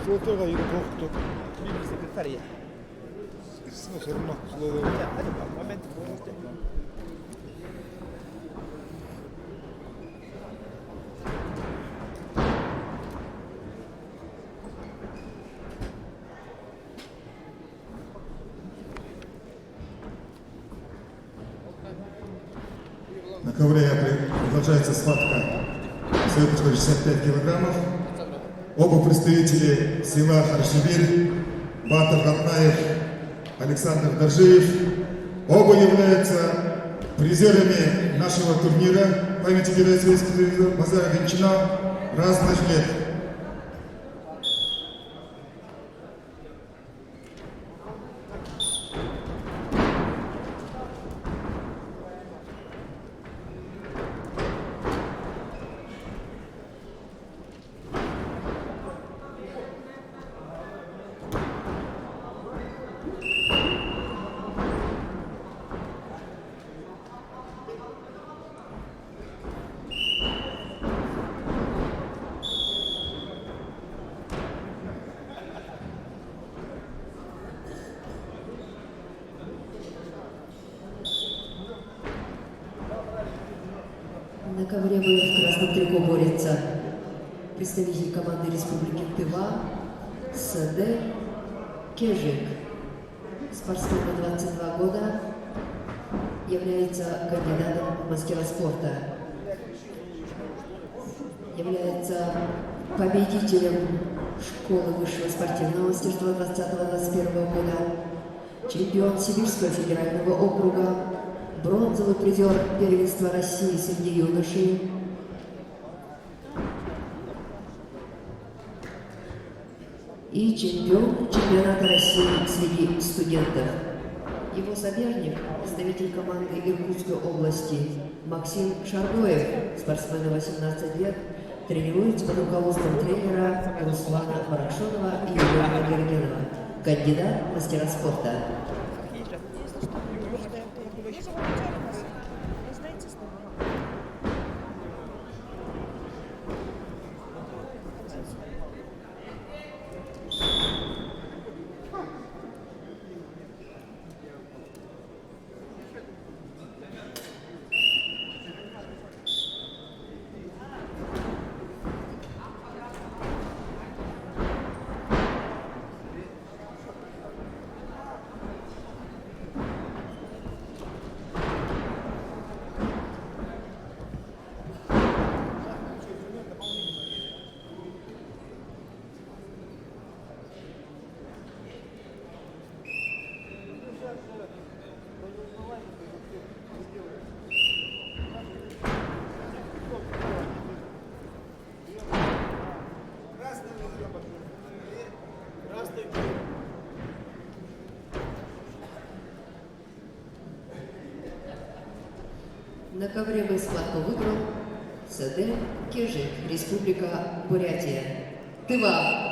수업들가 이거 더 секретарь. 쓰는 소리나 слова. Момент можете. На ковре продолжается схватка с выпуском 65 килограммов. Оба представители села Харшевиль, Батыр Ратнаев, Александр Доржиев, оба являются призерами нашего турнира памяти героя Советского Союза Базара Гончина разных лет. На ковре боев в красном трико борется представитель команды Республики Тыва Седе Кежик. Спортсмен на 22 года, является кандидатом мастера спорта, является победителем школы высшего спортивного мастерства 20-21 года, чемпион Сибирского федерального округа, бронзовый призер первенства России среди юношей, и чемпион чемпионата России среди студентов. Его соперник, представитель команды Иркутской области Максим Шаргоев, спортсмен 18 лет, тренируется под руководством тренера Руслана Барашонова и Юрия Гергенова, кандидат в мастера спорта. На ковре бы схватку выиграл Седе Кежик, Республика Бурятия. Тыва.